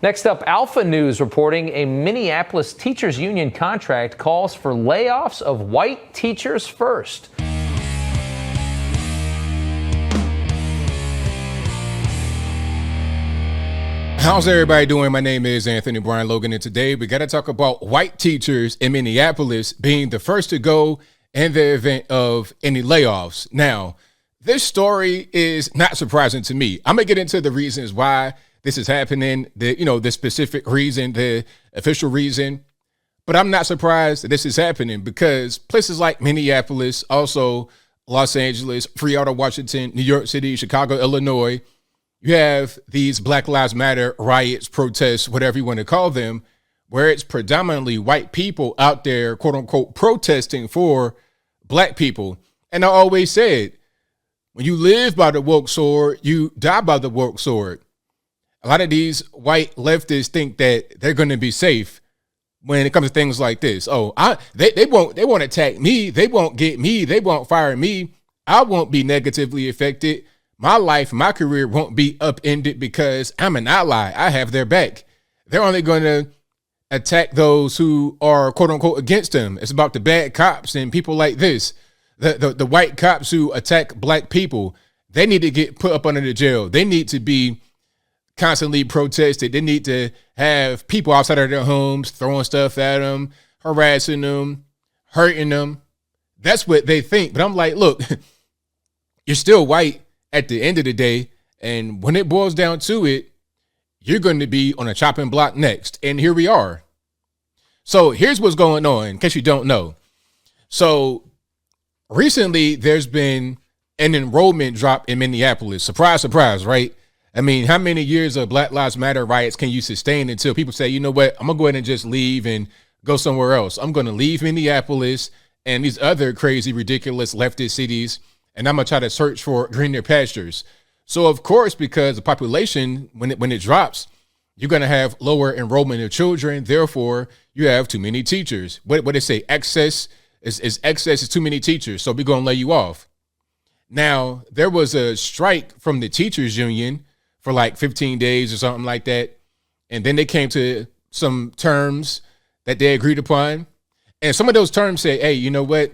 Next up, Alpha News reporting a Minneapolis teachers union contract calls for layoffs of white teachers first. How's everybody doing? My name is Anthony Brian Logan, and today we got to talk about white teachers in Minneapolis being the first to go in the event of any layoffs. Now, this story is not surprising to me. I'm gonna get into the reasons why this is happening, the specific reason, the official reason, but I'm not surprised that this is happening because places like Minneapolis, also Los Angeles, Seattle, Washington, New York City, Chicago, Illinois, you have these Black Lives Matter riots, protests, whatever you want to call them, where it's predominantly white people out there, quote unquote, protesting for black people. And I always said, when you live by the woke sword, you die by the woke sword. A lot of these white leftists think that they're going to be safe when it comes to things like this. Oh, they won't attack me. They won't get me. They won't fire me. I won't be negatively affected. My life, my career won't be upended because I'm an ally. I have their back. They're only going to attack those who are, quote unquote, against them. It's about the bad cops and people like this. The white cops who attack black people, they need to get put up under the jail. They need to be constantly protested. They need to have people outside of their homes throwing stuff at them, harassing them, hurting them. That's what they think. But I'm like, look, you're still white at the end of the day. And when it boils down to it, you're going to be on a chopping block next. And here we are. So here's what's going on, in case you don't know. So recently, there's been an enrollment drop in Minneapolis. Surprise, surprise, right? I mean, how many years of Black Lives Matter riots can you sustain until people say, you know what, I'm going to go ahead and just leave and go somewhere else. I'm going to leave Minneapolis and these other crazy, ridiculous leftist cities, and I'm going to try to search for greener pastures. So, of course, because the population, when it drops, you're going to have lower enrollment of children. Therefore, you have too many teachers. What they say, excess is too many teachers. So we're going to lay you off. Now, there was a strike from the teachers union for like 15 days or something like that. And then they came to some terms that they agreed upon. And some of those terms say, hey, you know what?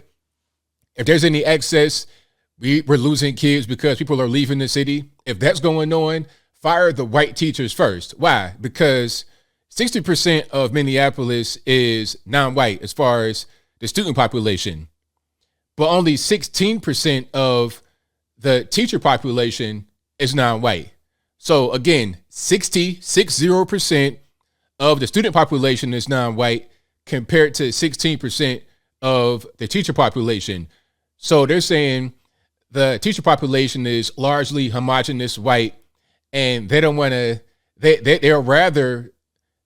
If there's any excess, we're losing kids because people are leaving the city. If that's going on, fire the white teachers first. Why? Because 60% of Minneapolis is non-white as far as the student population, but only 16% of the teacher population is non-white. So again, 60% of the student population is non-white compared to 16% of the teacher population. So they're saying the teacher population is largely homogenous white, and they don't want to, they'd rather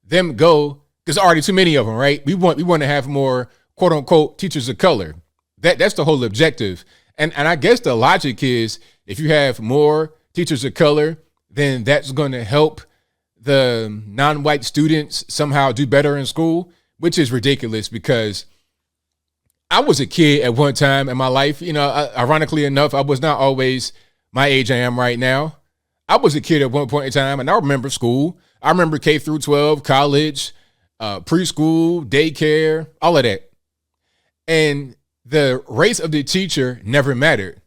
them go because already too many of them, right? We want to have more quote unquote teachers of color. That's the whole objective. And I guess the logic is if you have more teachers of color, then that's going to help the non-white students somehow do better in school, which is ridiculous because I was a kid at one time in my life. You know, ironically enough, I was not always my age I am right now. I was a kid at one point in time, and I remember school. I remember K through 12, college, preschool, daycare, all of that. And the race of the teacher never mattered.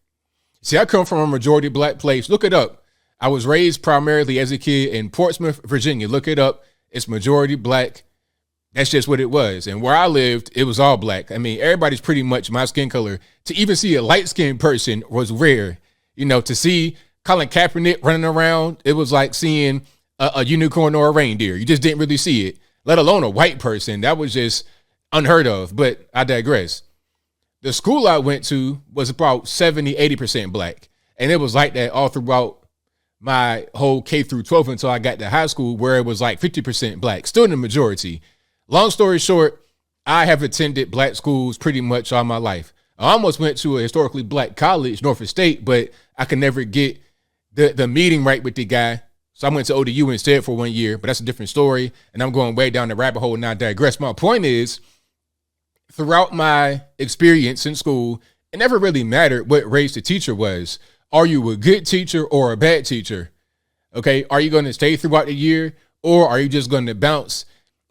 See, I come from a majority black place. Look it up. I was raised primarily as a kid in Portsmouth, Virginia. Look it up. It's majority black. That's just what it was. And where I lived, it was all black. I mean, everybody's pretty much my skin color. To even see a light-skinned person was rare. You know, to see Colin Kaepernick running around, it was like seeing a unicorn or a reindeer. You just didn't really see it, let alone a white person. That was just unheard of, but I digress. The school I went to was about 70, 80% black. And it was like that all throughout my whole K through 12 until I got to high school, where it was like 50% black, still in the majority. Long story short, I have attended black schools pretty much all my life. I almost went to a historically black college, Norfolk State, but I could never get the meeting right with the guy. So I went to ODU instead for 1 year, but that's a different story. And I'm going way down the rabbit hole and I digress. My point is, throughout my experience in school, it never really mattered what race the teacher was. Are you a good teacher or a bad teacher? Okay. Are you going to stay throughout the year, Or are you just going to bounce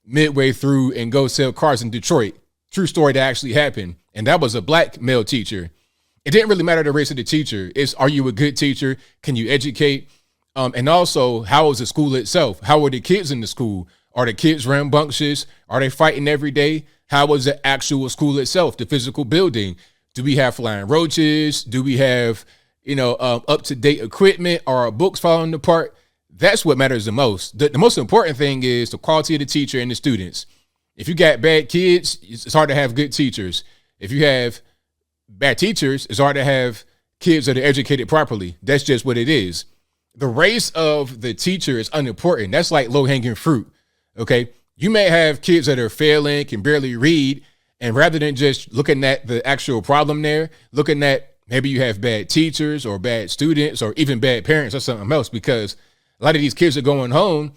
midway through and go sell cars in Detroit? True story that actually happened. And that was a black male teacher. It didn't really matter the race of the teacher. It's, are you a good teacher? Can you educate? And also, how is the school itself? How are the kids in the school? Are the kids rambunctious? Are they fighting every day? How was the actual school itself, the physical building? Do we have flying roaches? Do we have, up-to-date equipment? Are our books falling apart? That's what matters the most. The most important thing is the quality of the teacher and the students. If you got bad kids, it's hard to have good teachers. If you have bad teachers, it's hard to have kids that are educated properly. That's just what it is. The race of the teacher is unimportant. That's like low-hanging fruit, okay? You may have kids that are failing, can barely read, and rather than just looking at the actual problem there, looking at maybe you have bad teachers or bad students or even bad parents or something else, because a lot of these kids are going home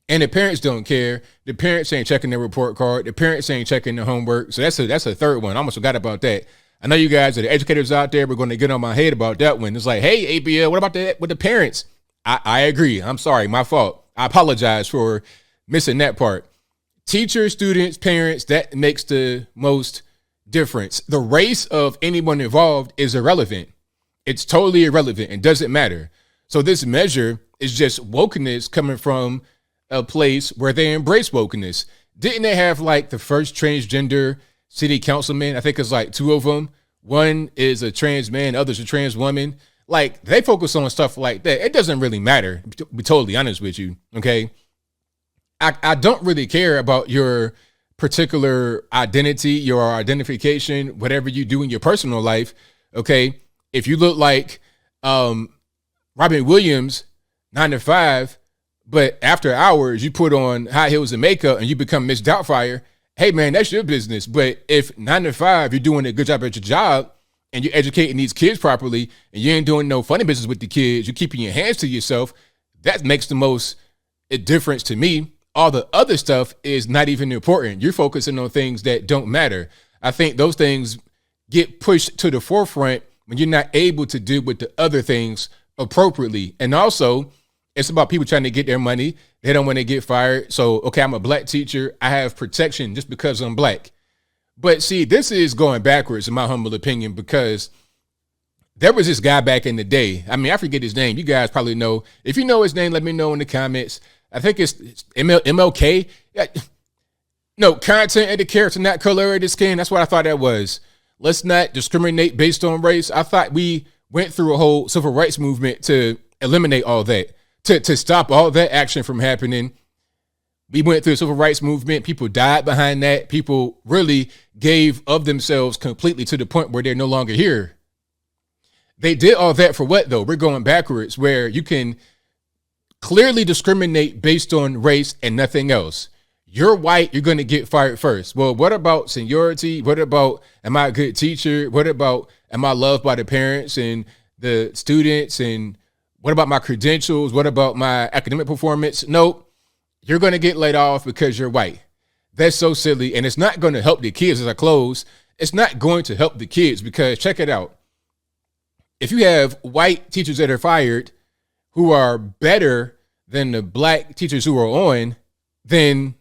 and the parents don't care. The parents ain't checking their report card. The parents ain't checking their homework. So that's a third one. I almost forgot about that. I know you guys are the educators out there. We're going to get on my head about that one. It's like, hey, ABL, what about that with the parents? I agree. I'm sorry. My fault. I apologize for missing that part. Teachers, students, parents, that makes the most difference. The race of anyone involved is irrelevant. It's totally irrelevant and doesn't matter. So this measure is just wokeness coming from a place where they embrace wokeness. Didn't they have like the first transgender city councilman? I think it's like two of them. One is a trans man, the other's a trans woman. Like, they focus on stuff like that. It doesn't really matter, to be totally honest with you, okay? I don't really care about your particular identity, your identification, whatever you do in your personal life, okay? If you look like Robin Williams, 9 to 5, but after hours you put on high heels and makeup and you become Miss Doubtfire, hey man, that's your business. But if 9 to 5, you're doing a good job at your job and you're educating these kids properly and you ain't doing no funny business with the kids, you're keeping your hands to yourself, that makes the most difference to me. All the other stuff is not even important. You're focusing on things that don't matter. I think those things get pushed to the forefront when you're not able to deal with the other things appropriately. And also, it's about people trying to get their money. They don't want to get fired. So, okay, I'm a black teacher. I have protection just because I'm black. But see, this is going backwards in my humble opinion, because there was this guy back in the day. I mean, I forget his name. You guys probably know. If you know his name, let me know in the comments. I think it's MLK. No, content of the character, not color of the skin. That's what I thought that was. Let's not discriminate based on race. I thought we went through a whole civil rights movement to eliminate all that, to stop all that action from happening. We went through a civil rights movement. People died behind that. People really gave of themselves completely to the point where they're no longer here. They did all that for what, though? We're going backwards, where you can clearly discriminate based on race and nothing else. You're white, you're going to get fired first. Well, what about seniority? What about, am I a good teacher? What about, am I loved by the parents and the students? And what about my credentials? What about my academic performance? Nope. You're going to get laid off because you're white. That's so silly. And it's not going to help the kids. As I close, it's not going to help the kids, because check it out. If you have white teachers that are fired who are better than the black teachers who are on, then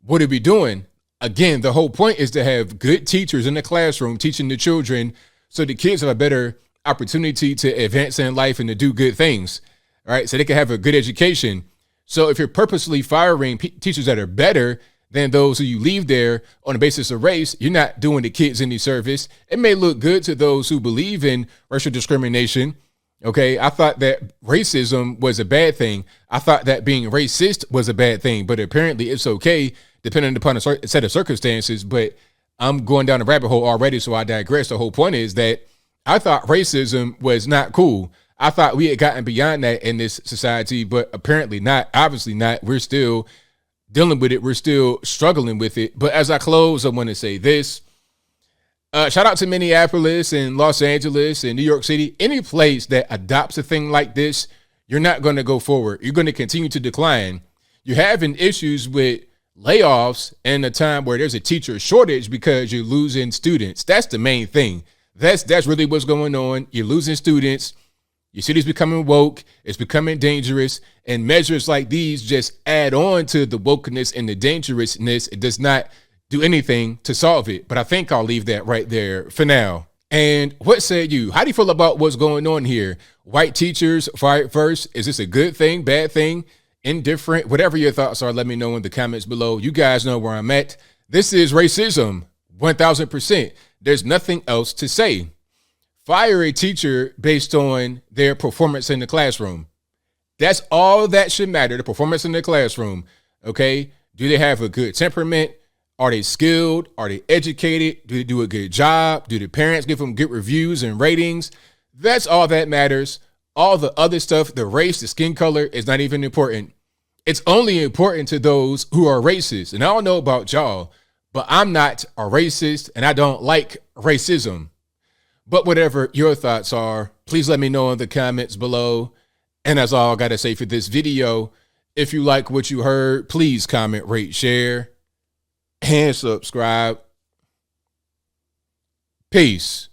what are we doing? Again, the whole point is to have good teachers in the classroom teaching the children so the kids have a better opportunity to advance in life and to do good things, right? So they can have a good education. So if you're purposely firing teachers that are better than those who you leave there on the basis of race, you're not doing the kids any service. It may look good to those who believe in racial discrimination. Okay, I thought that racism was a bad thing. I thought that being racist was a bad thing, but apparently it's okay depending upon a set of circumstances. But I'm going down a rabbit hole already, so I digress. The whole point is that I thought racism was not cool. I thought we had gotten beyond that in this society, but apparently not. Obviously not. We're still dealing with it. We're still struggling with it. But as I close, I want to say this. Shout out to Minneapolis and Los Angeles and New York City. Any place that adopts a thing like this, you're not going to go forward. You're going to continue to decline. You're having issues with layoffs in a time where there's a teacher shortage because you're losing students. That's the main thing. That's really what's going on. You're losing students. Your city's becoming woke. It's becoming dangerous. And measures like these just add on to the wokeness and the dangerousness. It does not do anything to solve it. But I think I'll leave that right there for now. And what say you? How do you feel about what's going on here? White teachers fired first. Is this a good thing, bad thing, indifferent? Whatever your thoughts are, let me know in the comments below. You guys know where I'm at. This is racism, 1000%. There's nothing else to say. Fire a teacher based on their performance in the classroom. That's all that should matter, the performance in the classroom, okay? Do they have a good temperament? Are they skilled? Are they educated? Do they do a good job? Do the parents give them good reviews and ratings? That's all that matters. All the other stuff, the race, the skin color, is not even important. It's only important to those who are racist. And I don't know about y'all, but I'm not a racist and I don't like racism. But whatever your thoughts are, please let me know in the comments below. And that's all I got to say for this video. If you like what you heard, please comment, rate, share, and subscribe. Peace.